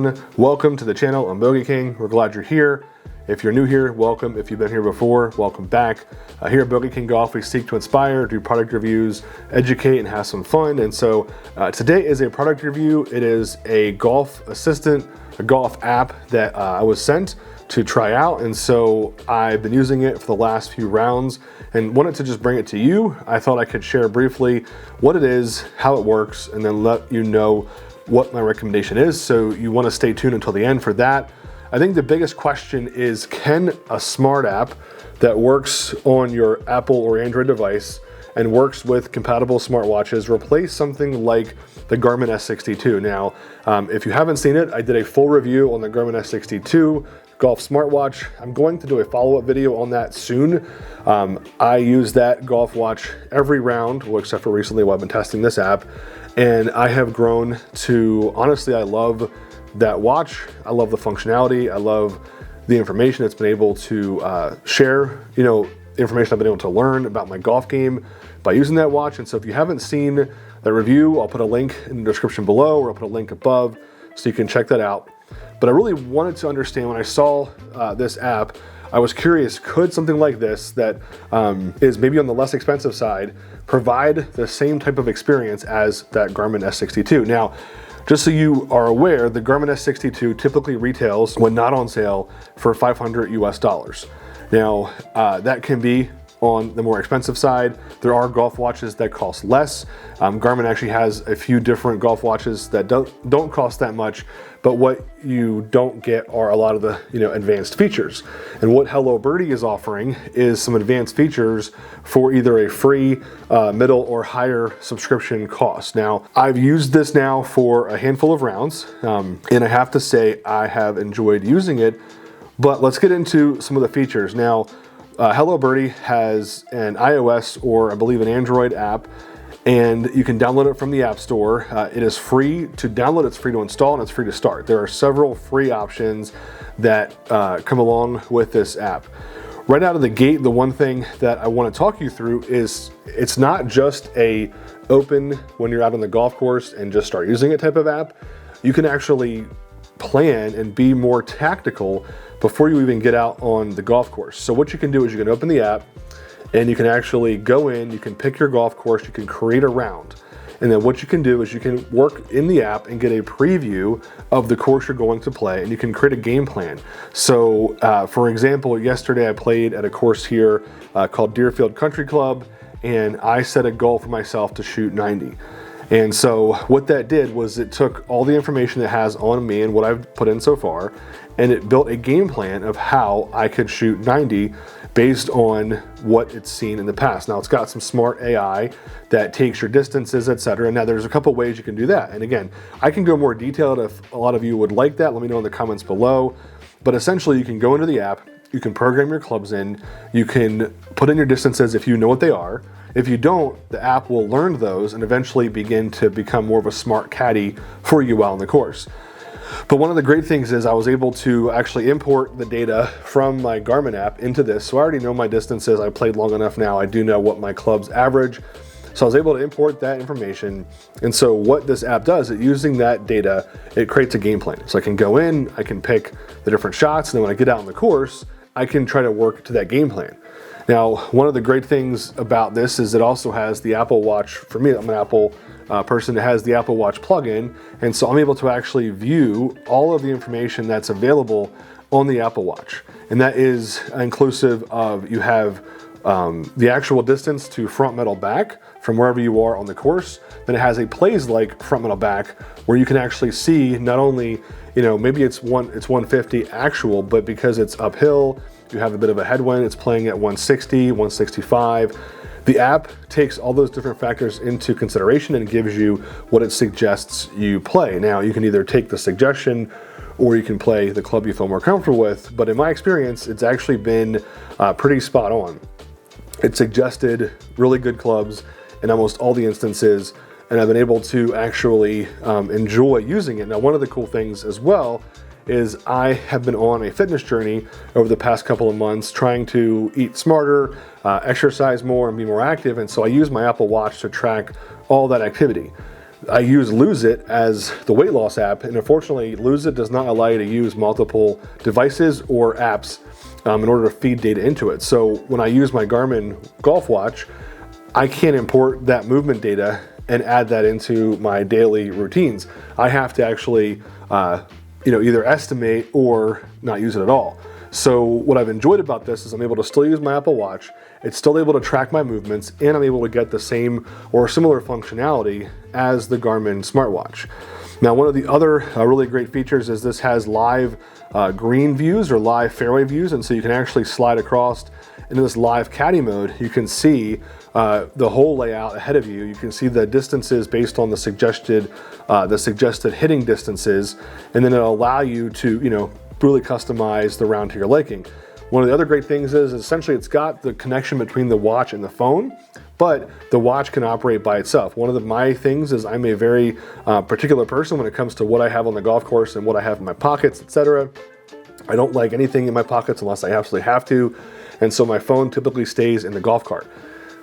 everyone, welcome to the channel. I'm Bogey King. We're glad you're here. If you're new here, welcome. If you've been here before, welcome back. Here at Bogey King Golf, we seek to inspire, do product reviews, educate, and have some fun. And so today is a product review. It is a golf assistant, a golf app that I was sent to try out. And so I've been using it for the last few rounds and wanted to just bring it to you. I thought I could share briefly what it is, how it works, and then let you know what my recommendation is. So you want to stay tuned until the end for that. I think the biggest question is, can a smart app that works on your Apple or Android device and works with compatible smartwatches replace something like the Garmin S62? Now, if you haven't seen it, I did a full review on the Garmin S62 golf smartwatch. I'm going to do a follow-up video on that soon. I use that golf watch every round, well, except for recently while I've been testing this app. And I have grown to, honestly, I love that watch. I love the functionality. I love the information it's been able to share, information I've been able to learn about my golf game by using that watch. And so if you haven't seen that review, I'll put a link in the description below, or I'll put a link above so you can check that out. But I really wanted to understand, when I saw this app, I was curious, could something like this that is maybe on the less expensive side provide the same type of experience as that Garmin S62? Now, just so you are aware, the Garmin S62 typically retails, when not on sale, for $500 US. Now, that can be on the more expensive side. There are golf watches that cost less. Garmin actually has a few different golf watches that don't cost that much, but what you don't get are a lot of the advanced features. And what Birdie is offering is some advanced features for either a free, middle, or higher subscription cost. Now, I've used this now for a handful of rounds, and I have to say I have enjoyed using it. But let's get into some of the features. Now, Birdie has an iOS, or I believe an Android app, and you can download it from the App Store. It is free to download, it's free to install, and it's free to start. There are several free options that come along with this app. Right out of the gate, the one thing that I want to talk you through is it's not just a open when you're out on the golf course and just start using it type of app. You can actually plan and be more tactical before you even get out on the golf course. So what you can do is you can open the app and you can actually go in, you can pick your golf course, you can create a round. And then what you can do is you can work in the app and get a preview of the course you're going to play, and you can create a game plan. So for example, yesterday I played at a course here called Deerfield Country Club, and I set a goal for myself to shoot 90. And so what that did was it took all the information it has on me and what I've put in so far, and it built a game plan of how I could shoot 90 based on what it's seen in the past. Now, it's got some smart AI that takes your distances, etc. Now, there's a couple ways you can do that. And again, I can go more detailed if a lot of you would like that. Let me know in the comments below. But essentially, you can go into the app, you can program your clubs in, you can put in your distances if you know what they are. If you don't, the app will learn those and eventually begin to become more of a smart caddy for you while on the course. But one of the great things is I was able to actually import the data from my Garmin app into this. So I already know my distances. I played long enough now. I do know what my clubs average. So I was able to import that information. And so what this app does, using that data, it creates a game plan. So I can go in, I can pick the different shots, and then when I get out on the course, I can try to work to that game plan. Now, one of the great things about this is it also has the Apple Watch. For me, I'm an Apple person that has the Apple Watch plugin, and so I'm able to actually view all of the information that's available on the Apple Watch. And that is inclusive of, you have the actual distance to front metal back from wherever you are on the course. Then it has a plays like front metal back where you can actually see not only, maybe it's 150 actual, but because it's uphill, you have a bit of a headwind, it's playing at 160, 165. The app takes all those different factors into consideration and gives you what it suggests you play. Now, you can either take the suggestion or you can play the club you feel more comfortable with, but in my experience, it's actually been pretty spot on. It suggested really good clubs in almost all the instances, and I've been able to actually enjoy using it. Now, one of the cool things as well is I have been on a fitness journey over the past couple of months trying to eat smarter, exercise more, and be more active. And so I use my Apple Watch to track all that activity. I use Lose It as the weight loss app, and unfortunately Lose It does not allow you to use multiple devices or apps in order to feed data into it. So when I use my Garmin golf watch, I can't import that movement data and add that into my daily routines. I have to actually either estimate or not use it at all. So what I've enjoyed about this is I'm able to still use my Apple Watch, it's still able to track my movements, and I'm able to get the same or similar functionality as the Garmin smartwatch. Now, one of the other really great features is this has live green views or live fairway views, and so you can actually slide across into this live caddy mode. You can see the whole layout ahead of you. You can see the distances based on the suggested hitting distances, and then it'll allow you to really customize the round to your liking. One of the other great things is essentially it's got the connection between the watch and the phone, but the watch can operate by itself. One of my things is I'm a very particular person when it comes to what I have on the golf course and what I have in my pockets, etc. I don't like anything in my pockets unless I absolutely have to, and so my phone typically stays in the golf cart.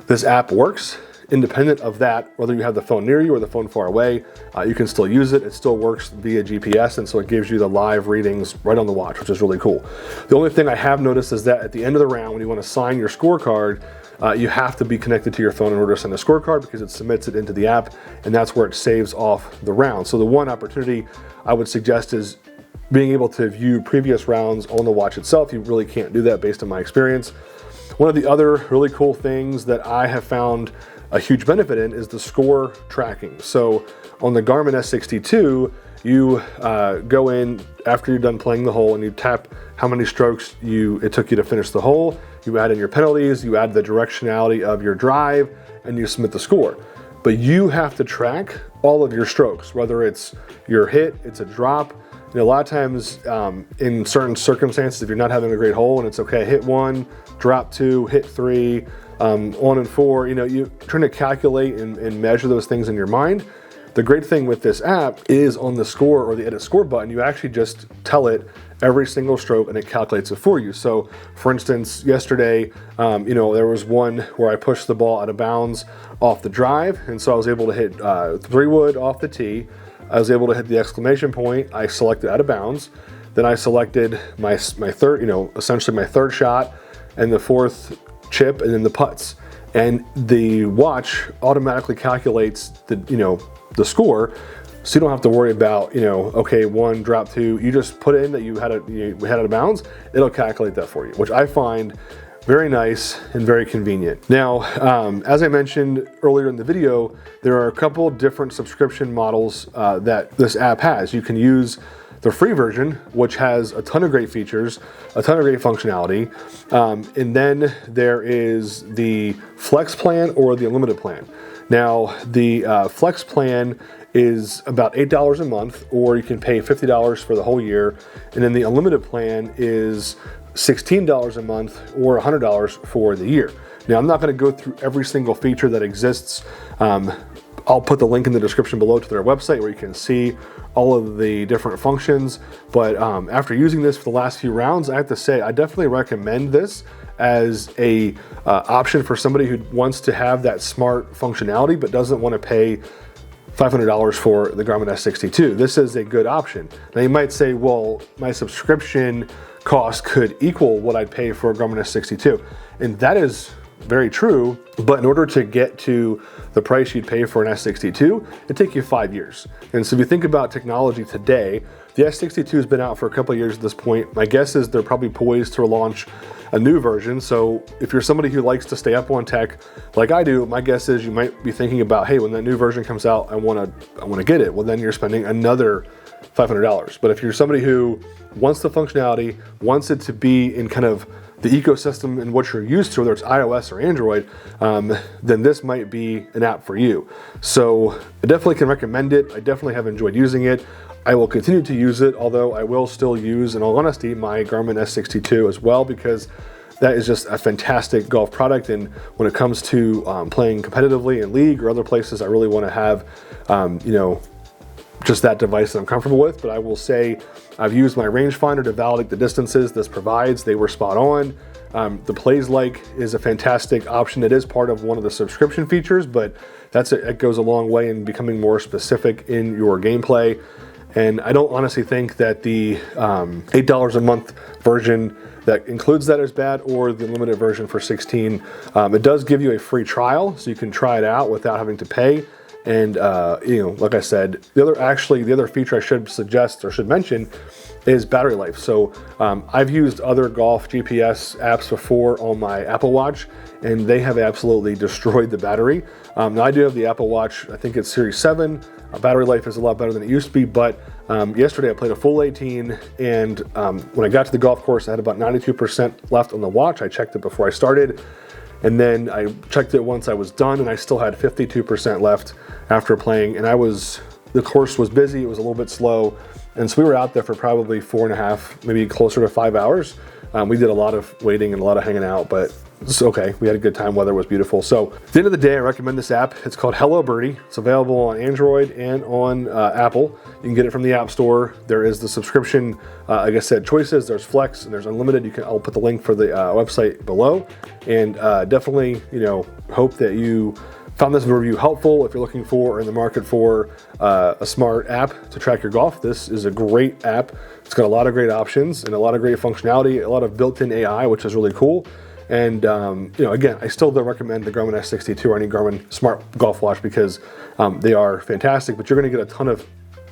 This app works independent of that, whether you have the phone near you or the phone far away. You can still use it. It still works via GPS, and so it gives you the live readings right on the watch, which is really cool. The only thing I have noticed is that at the end of the round, when you want to sign your scorecard, you have to be connected to your phone in order to send a scorecard, because it submits it into the app, and that's where it saves off the round. So the one opportunity I would suggest is being able to view previous rounds on the watch itself. You really can't do that based on my experience. One of the other really cool things that I have found a huge benefit in is the score tracking. So on the Garmin S62, you go in after you're done playing the hole and you tap how many strokes it took you to finish the hole. You add in your penalties, you add the directionality of your drive, and you submit the score. But you have to track all of your strokes, whether it's your hit, it's a drop. A lot of times in certain circumstances, if you're not having a great hole and it's okay, hit 1, drop 2, hit 3, 1 and 4, you're trying to calculate and measure those things in your mind. The great thing with this app is on the score or the edit score button, you actually just tell it every single stroke and it calculates it for you. So for instance, yesterday, there was one where I pushed the ball out of bounds off the drive. And so I was able to hit 3-wood off the tee. I was able to hit the exclamation point. I selected out of bounds. Then I selected my third, essentially my third shot and the fourth chip and then the putts. And the watch automatically calculates the score, so you don't have to worry about, okay, 1, drop 2. You just put in that you had out of bounds, it'll calculate that for you, which I find very nice and very convenient. Now, as I mentioned earlier in the video, there are a couple different subscription models that this app has. You can use the free version, which has a ton of great features, a ton of great functionality, and then there is the Flex plan or the Unlimited plan. Now, the Flex plan is about $8 a month, or you can pay $50 for the whole year, and then the Unlimited plan is $16 a month or $100 for the year. Now, I'm not going to go through every single feature that exists. I'll put the link in the description below to their website where you can see all of the different functions. But after using this for the last few rounds, I have to say I definitely recommend this as a option for somebody who wants to have that smart functionality but doesn't want to pay $500 for the Garmin S62. This is a good option. Now you might say, well, my subscription cost could equal what I'd pay for a Garmin S62. And that is very true, but in order to get to the price you'd pay for an S62, it'd take you 5 years. And so if you think about technology today, the S62 has been out for a couple of years at this point. My guess is they're probably poised to launch a new version. So if you're somebody who likes to stay up on tech like I do, my guess is you might be thinking about, hey, when that new version comes out, I want to get it. Well, then you're spending another $500. But if you're somebody who wants the functionality, wants it to be in kind of the ecosystem and what you're used to, whether it's iOS or Android, then this might be an app for you. So I definitely can recommend it. I definitely have enjoyed using it. I will continue to use it, although I will still use, in all honesty, my Garmin S62 as well, because that is just a fantastic golf product. And when it comes to playing competitively in league or other places, I really want to have, just that device that I'm comfortable with. But I will say I've used my rangefinder to validate the distances this provides. They were spot on. The Plays Like is a fantastic option. It is part of one of the subscription features, but it goes a long way in becoming more specific in your gameplay. And I don't honestly think that the $8 a month version that includes that is bad, or the limited version for 16. It does give you a free trial, so you can try it out without having to pay. And you know, like I said, the other feature I should suggest or should mention is battery life. So I've used other golf GPS apps before on my Apple Watch, and they have absolutely destroyed the battery. Now I do have the Apple Watch, I think it's Series 7. Battery life is a lot better than it used to be, but yesterday I played a full 18, and when I got to the golf course, I had about 92% left on the watch. I checked it before I started, and then I checked it once I was done, and I still had 52% left after playing. And the course was busy, it was a little bit slow, and so we were out there for probably 4.5, maybe closer to 5 hours. We did a lot of waiting and a lot of hanging out, but it's okay. We had a good time. Weather was beautiful. So at the end of the day, I recommend this app. It's called Hello Birdie. It's available on Android and on Apple. You can get it from the App Store. There is the subscription, like I said, choices. There's Flex and there's Unlimited. I'll put the link for the website below. And definitely, you know, hope that you found this review helpful. If you're looking for or in the market for a smart app to track your golf, this is a great app. It's got a lot of great options and a lot of great functionality, a lot of built-in AI, which is really cool. And you know, again, I still don't recommend the Garmin S62 or any Garmin smart golf watch because they are fantastic, but you're going to get a ton of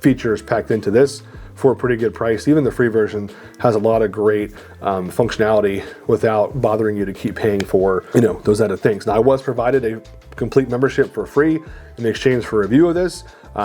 features packed into this for a pretty good price. Even the free version has a lot of great functionality without bothering you to keep paying for, you know, those other things. Now, I was provided a complete membership for free in exchange for a review of this.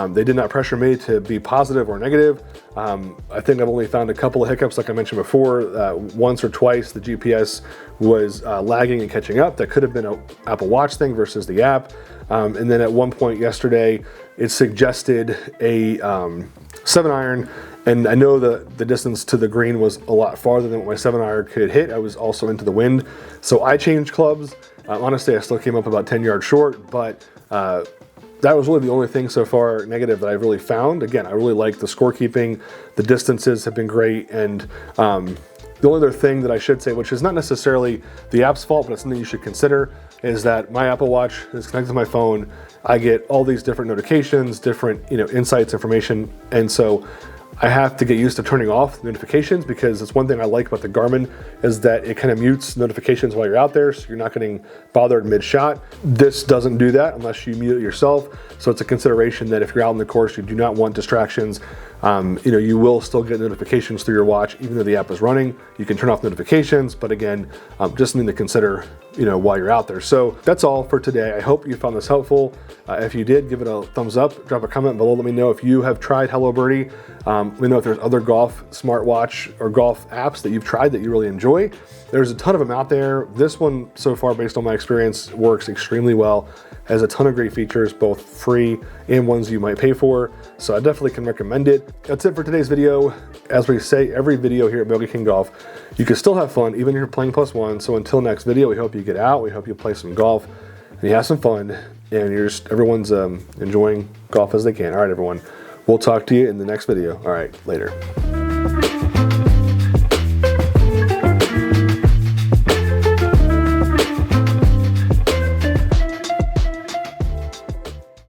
They did not pressure me to be positive or negative. I think I've only found a couple of hiccups, like I mentioned before. Once or twice the GPS was lagging and catching up. That could have been an Apple Watch thing versus the app. And then at one point yesterday, it suggested a 7-iron, and I know the distance to the green was a lot farther than what my 7-iron could hit. I was also into the wind, so I changed clubs. Honestly, I still came up about 10 yards short, but that was really the only thing so far negative that I've really found. Again, I really like the scorekeeping. The distances have been great, and the only other thing that I should say, which is not necessarily the app's fault, but it's something you should consider, is that my Apple Watch is connected to my phone. I get all these different notifications, different, you know, insights, information, and so I have to get used to turning off notifications, because it's one thing I like about the Garmin is that it kind of mutes notifications while you're out there, so you're not getting bothered mid-shot. This doesn't do that unless you mute it yourself, so it's a consideration that if you're out in the course, you do not want distractions. You know, you will still get notifications through your watch, even though the app is running. You can turn off notifications, but again, just something to consider, you know, while you're out there. So that's all for today. I hope you found this helpful. If you did, give it a thumbs up, drop a comment below. Let me know if you have tried Hello Birdie. Let me know if there's other golf smartwatch or golf apps that you've tried that you really enjoy. There's a ton of them out there. This one, so far, based on my experience, works extremely well. Has a ton of great features, both free and ones you might pay for. So I definitely can recommend it. That's it for today's video. As we say every video here at Bogey King Golf, you can still have fun even if you're playing +1. So until next video, we hope you get out. We hope you play some golf and you have some fun, and everyone's enjoying golf as they can. All right, everyone. We'll talk to you in the next video. All right, later.